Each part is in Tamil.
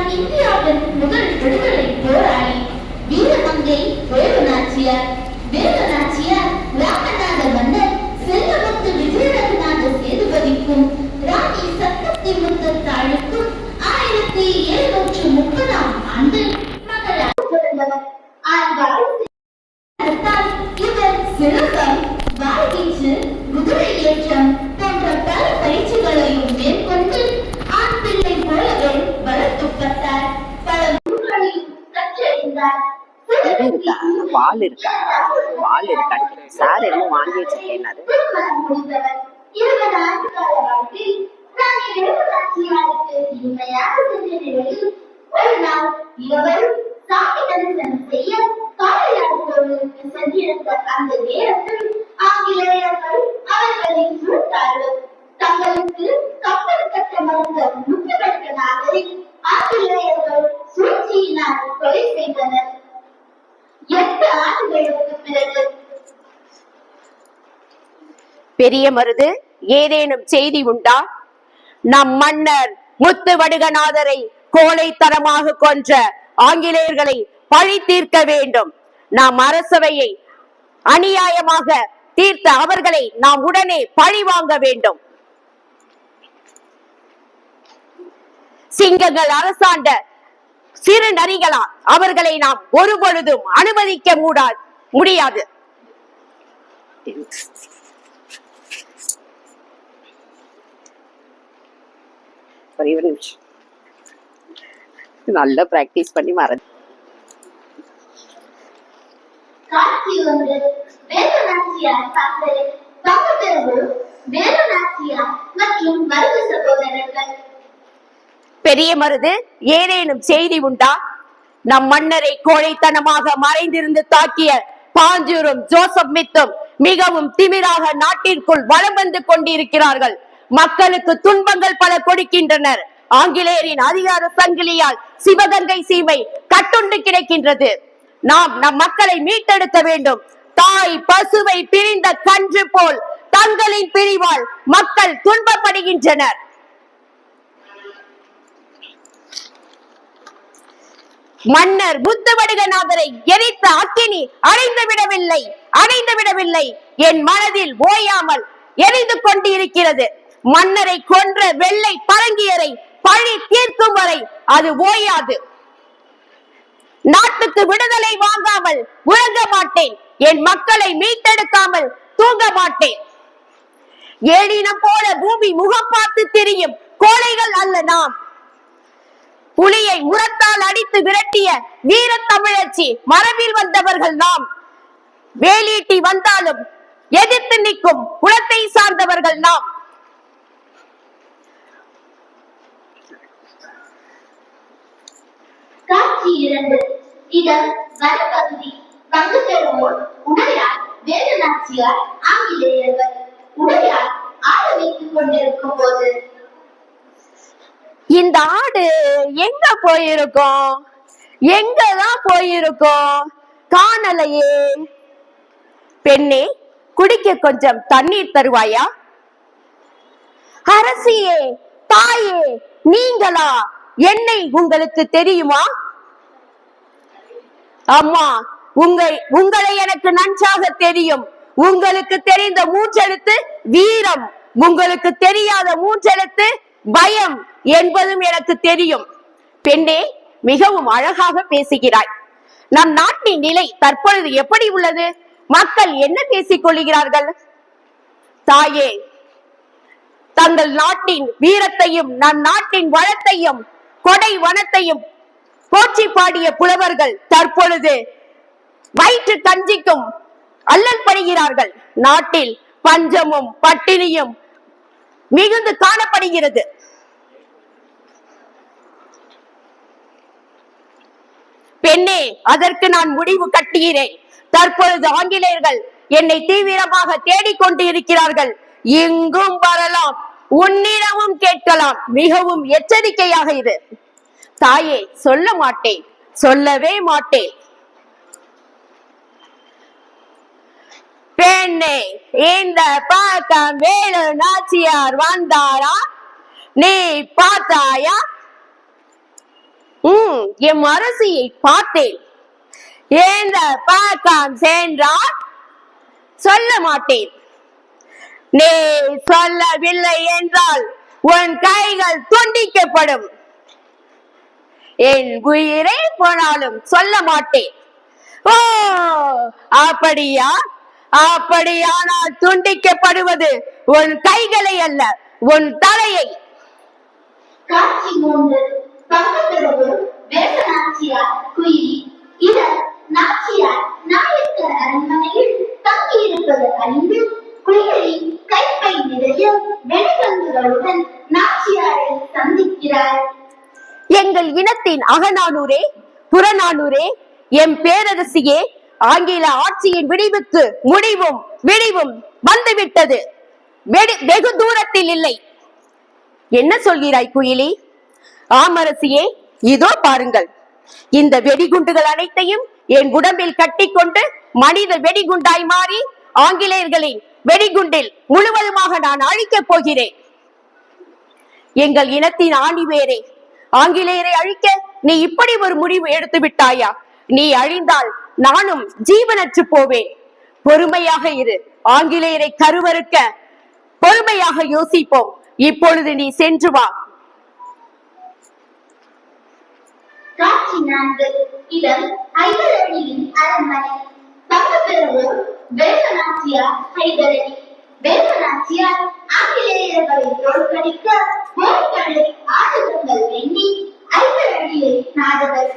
நம் இந்தியாவின் முதல் விடுதலை போராளி வீரமங்கை வேலுநாச்சியார். வேலுநாச்சியார் ராமநாத மன்னர் செல்வமுத்து விஜயரகுநாத சேதுபதிக்கும் ராணி சக்கத்தி முத்தாளுக்கும் 1730ஆம் ஆண்டு மகளாக பிறந்தவர். இவர் சிலம்பம், வாள்வீச்சு, குதிரை ஏற்றம் போன்ற பல பயிற்சிகளையும் மேற்கொண்டு ஆண் பிள்ளை போலவே வளர்க்கப்பட்டார். பல நூல்களையும் கற்றறிந்தார். வால் இருக்கா சார் என்ன வாங்கி வச்சிருக்கேன். 20 ஆண்டு கால வாழ்க்கை ராணி வேலுநாச்சியாருக்கு இனிமையாக சென்ற நிலையில் ஒரு நாள் இருவரும் சாமி தரிசனம் செய்ய காளையாடுகளுக்கு சென்றிருந்த அந்த நேரத்தில் ஆங்கிலேயர்கள் அவர்களை சூழ்ந்தார்கள். தங்களுக்கு கப்பல் கட்ட மறுத்த முத்துவட்ட நாகரை ஆங்கிலேயர்கள் சூழ்ச்சியினால் கொலை செய்தனர். 8 ஆண்டுகளுக்கு பிறகு பெரிய மருது, ஏதேனும் செய்தி உண்டா? நம் மன்னர் முத்துவடுகநாதரை கோழைத்தனமாக கொன்ற ஆங்கிலேயர்களை பழி தீர்க்க வேண்டும். நாம் அரசவையை அநியாயமாக தீர்த்த அவர்களை நாம் உடனே பழி வாங்க வேண்டும். சிங்கங்கள் அரசாண்ட சிறு நரிகளா அவர்களை நாம் ஒருபொழுதும் அனுமதிக்க முடியாது. நல்ல பிராக்டிஸ் பண்ணி மறந்து பெரிய மருது, ஏதேனும் செய்தி உண்டா? நம் மன்னரை கோழைத்தனமாக மறைந்திருந்து தாக்கிய பாஞ்சூரும் ஜோசப் மித்தும் மிகவும் திமிராக நாட்டிற்குள் வலம் வந்து கொண்டிருக்கிறார்கள். மக்களுக்கு துன்பங்கள் பல கொடுக்கின்றனர். ஆங்கிலேயரின் அதிகார சங்கிலியால் சிவகங்கை சீமை கட்டுண்டு கிடக்கின்றது. நாம் நம் மக்களை மீட்டெடுக்க வேண்டும். தாய் பசுவை பிரிந்த கன்று போல் தங்களின் பிரிவால் மக்கள் துன்பப்படுகின்றனர். மன்னர் முத்துவடுகநாதரை எரித்த அக்கினி அடைந்து விடவில்லை. என் மனதில் ஓயாமல் எரிந்து கொண்டிருக்கிறது. மன்னரை கொன்ற வெள்ளை பரங்கியரை பழி தீர்க்கும் வரை அது ஓயாது. நாட்டுக்கு விடுதலை வாங்காமல் உறங்க மாட்டேன். என் மக்களை மீட்டெடுக்காமல் தூங்க மாட்டேன். ஏழினம் போல பூமி முகம் பார்த்து திரியும் கோழைகள் அல்ல நாம். புலியை முரத்தால் அடித்து விரட்டிய வீர தமிழச்சி மரபில் வந்தவர்கள் நாம். வேலீட்டி வந்தாலும் எதிர்த்து நிற்கும் குலத்தை சார்ந்தவர்கள் நாம். காட்சி 2. இடம் வனப்பகுதி. பங்கு பெறுவோர் உடையார், வேலுநாச்சியார், ஆங்கிலேயர்கள். உடையார் ஆடு வைத்துக் கொண்டிருக்கும் போது, இந்த ஆடு எங்க போயிருக்கோம்? எங்கதான் போயிருக்கோம்? காணலையே. பெண்ணே, குடிக்க கொஞ்சம் தண்ணீர் தருவாயா? அரசியே, தாயே, நீங்களா? என்னை உங்களுக்கு தெரியுமா? அம்மா, உங்களை எனக்கு நன்றாக தெரியும். உங்களுக்கு தெரிந்த மூச்செழுத்து வீரம், உங்களுக்கு தெரியாத மூச்செழுத்து பயம் என்பதும் எனக்கு தெரியும். பெண்ணே, மிகவும் அழகாக பேசுகிறாய். நம் நாட்டின் நிலை தற்பொழுது எப்படி உள்ளது? மக்கள் என்ன பேசிக் கொள்கிறார்கள்? தாயே, தங்கள் நாட்டின் வீரத்தையும் நம் நாட்டின் வளத்தையும் கொடை வனத்தையும் போற்றி பாடிய புலவர்கள் தற்பொழுது வயிற்று கஞ்சிக்கும் அல்லல் படுகிறார்கள். நாட்டில் பஞ்சமும் பட்டினியும் மிகுந்து காணப்படுகிறது. பெண்ணே, அதற்கு நான் முடிவு கட்டுகிறேன். தற்பொழுது ஆங்கிலேயர்கள் என்னை தீவிரமாக தேடிக்கொண்டு இருக்கிறார்கள். இங்கும் வரலாம், உன்னிடமும் கேட்கலாம். மிகவும் எச்சரிக்கையாக இரு. தாயே, சொல்ல மாட்டேன், சொல்லவே மாட்டேன். பெண்ணே, இந்த பக்கம் வேலுநாச்சியார் வந்தாரா? நீ பார்த்தாயா? எம் அரசியை பார்த்தேன். ஏந்த பக்கம் சென்றால் சொல்ல மாட்டேன். நீ சொல்லவில்லை என்றால் உன் கைகள் துண்டிக்கப்படும். என் உயிரே போனாலும் சொல்ல மாட்டேன். ஓ, அப்படியா? அப்படியானால் துண்டிக்கப்படுவது உன் கைகளை அல்ல, உன் தலையை. காட்சி 3. பக்கத்திரவு வேதநாச்சியார் குயிலி. இதன் நாச்சியார் நாயக்க அரண்மனையில் தங்கியிருப்பது அறிந்து குயிலி கைப்பை நிறைய வெடிகுண்டுகளுடன் நாச்சியாரை சந்திக்கிறார். எங்கள் இனத்தின் அகநானூரே, புறநானூரே, எம் பேரரசியே, ஆங்கில ஆட்சியின் விடிவுக்கு விடிவும் வந்துவிட்டது. வெகு தூரத்தில் இல்லை. என்ன சொல்கிறாய் குயிலி? ஆமரசியே, இதோ பாருங்கள். இந்த வெடிகுண்டுகள் அனைத்தையும் என் உடம்பில் கட்டிக்கொண்டு மனித வெடிகுண்டாய் மாறி ஆங்கிலேயர்களின் வெடிகுண்டில் முழுவதுமாக நான் அழிக்கப் போகிறேன். எங்கள் இனத்தின் ஆணிவேரே, ஆங்கிலேயரை அழிக்க நீ இப்படி ஒரு முடிவு எடுத்து விட்டாயா? நீ அழிந்தால் நானும் ஜீவனற்று போவேன். பொறுமையாக இரு. ஆங்கிலேயரை கருவறுக்க பொறுமையாக யோசிப்போம். இப்பொழுது நீ சென்று வா. காட்சி 4. இடம் ஹைதரலியின் அரண்மனை. பக்கத்திரவு வேதநாச்சியார் ஹைதரலி. வேதநாச்சியார் ஆங்கிலேயர்களை தோற்கடிக்க போர்க்கள ஆயுதங்கள் எண்ணி ஹைதரலியை நாடுவர்.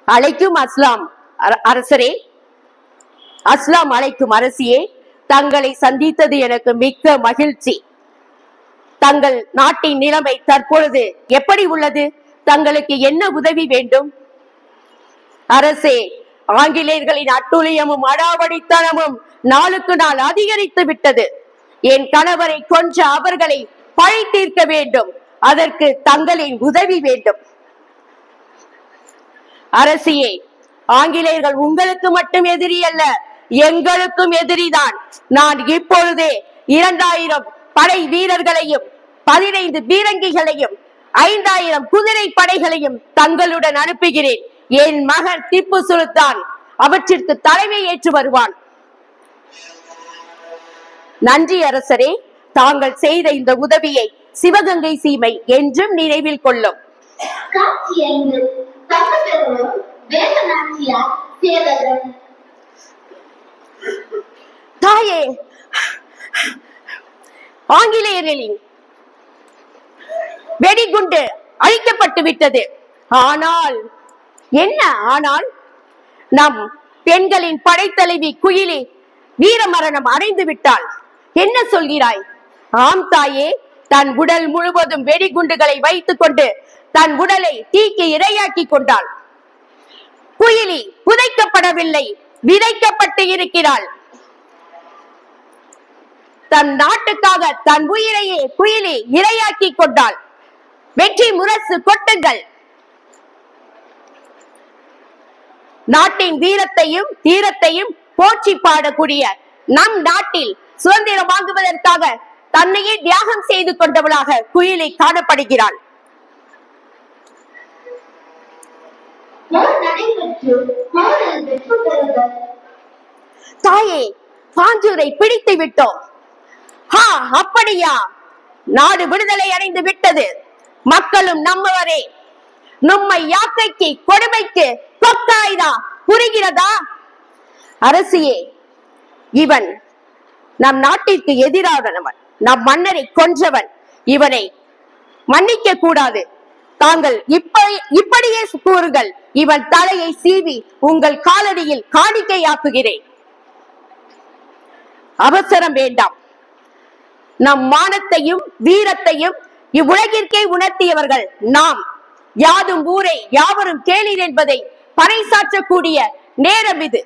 அழைக்கும் அஸ்லாம் அரசரே, அஸ்லாம் அழைக்கும் அரசியே, தங்களை சந்தித்தது எனக்கு மிக்க மகிழ்ச்சி. தங்கள் நாட்டின் நிலைமை தற்பொழுது எப்படி உள்ளது? தங்களுக்கு என்ன உதவி வேண்டும்? அரசே, ஆங்கிலேயர்களின் அட்டூழியமும் அடாவடித்தனமும் நாளுக்கு நாள் அதிகரித்து விட்டது. என் கணவரை கொன்ற அவர்களை பழி தீர்க்க வேண்டும். அதற்கு தங்களின் உதவி வேண்டும். அரசியே, ஆங்கிலேயர்கள் உங்களுக்கு மட்டும் எதிரி அல்ல, எங்களுக்கும் எதிரிதான். நான் இப்பொழுதே 2000 படை வீரர்களையும் 15 பீரங்கிகளையும் 5000 குதிரை படைகளையும் தங்களுடன் அனுப்புகிறேன். என் மகன் திப்பு சுல்தான் அவற்றிற்கு தலைமை ஏற்று வருவான். நன்றி அரசரே. தாங்கள் செய்த இந்த உதவியை சிவகங்கை சீமை என்றும் நினைவில் கொள்ளும். காட்சி 5. பக்கத்திரவு வேதநாச்சியார் சேவகன். தாயே, ஆங்கிலேயர்களின் வெடிகுண்டு அழிக்கப்பட்டு விட்டது. ஆனால் என்ன? ஆனால் நம் பெண்களின் படைத்தலைவி குயிலி வீரமரணம் அடைந்து விட்டாள். என்ன சொல்கிறாய்? ஆம் தாயே, தன் உடல் முழுவதும் வெடிகுண்டுகளை வைத்துக் கொண்டு தன் உடலை தீக்கு இரையாக்கி கொண்டாள். குயிலி புதைக்கப்படவில்லை, விதைக்கப்பட்டு இருக்கிறாள். தன் நாட்டுக்காக தன் உயிரையே குயிலி இரையாக்கி கொண்டாள். வெற்றி முரசு கொட்டுங்கள். நாட்டின் வீரத்தையும் தீரத்தையும் போற்றி பாடக்கூடிய நம் நாட்டில் சுதந்திரம் வாங்குவதற்காக தன்னையே தியாகம் செய்து கொண்டவளாக குயிலி காணப்படுகிறாள். தாயே, பாஞ்சூரை பிடித்து விட்டோம். அப்படியா? நாடு விடுதலை அடைந்து விட்டது. மக்களும் நம்மவரே. நம்மை யாக்கைக்கு கொடுமைக்கு தொக்காய்தா புரிகிறதா? அரசியே, இவன் நம் நாட்டிற்கு எதிரானவன், நம் மன்னரை கொன்றவன். இவனை மன்னிக்க கூடாது. தாங்கள் இப்படியே கூறுங்கள். இவன் தலையை சீவி உங்கள் காலடியில் காணிக்கையாக்குகிறேன். அவசரம் வேண்டாம். நம் மானத்தையும் வீரத்தையும் இவ்வுலகிற்கே உணர்த்தியவர்கள் நாம். யாதும் ஊரே யாவரும் கேளீர் என்பதை பறைசாற்றக்கூடிய நேரம் இது.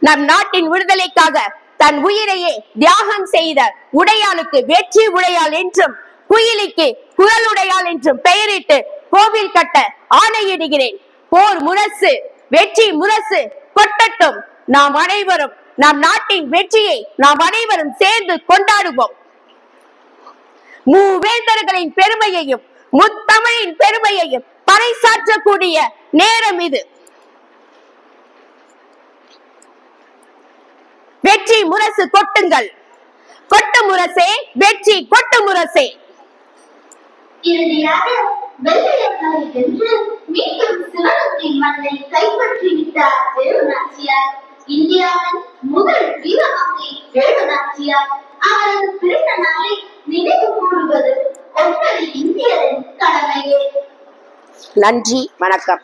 நம் நாட்டின் விடுதலைக்காக தன் உயிரையே தியாகம் செய்த உடையாளுக்கு வெற்றி உடையாள் என்றும் குயிலிக்கு குரலுடையாள் என்றும் பெயரிட்டு கோவில் கட்ட ஆணையிடுகிறேன். போர் முரசு, வெற்றி முரசு கொட்டட்டும். நாம் அனைவரும் நம் நாட்டின் வெற்றியை நாம் அனைவரும் சேர்ந்து கொண்டாடுவோம். மூவேந்தர்களின் பெருமையையும் முத்தமிழின் பெருமையையும் பறைசாற்றக்கூடிய நேரம் இது. வெற்றி முரசு கொட்டுங்கள், கொட்டு முரசே வெற்றி கொட்டு முரசே. இறுதியாக வெள்ளையர்களை வென்று மீண்டும் சிவகங்கை மண்ணை கைப்பற்றி விட்டார் வேலுநாச்சியார். இந்தியாவின் முதல் வீரமங்கை வேலுநாச்சியார். அவரது பிறந்த நாளை நினைவு கூறுவது ஒவ்வொரு இந்தியரின் கடமையே. நன்றி, வணக்கம்.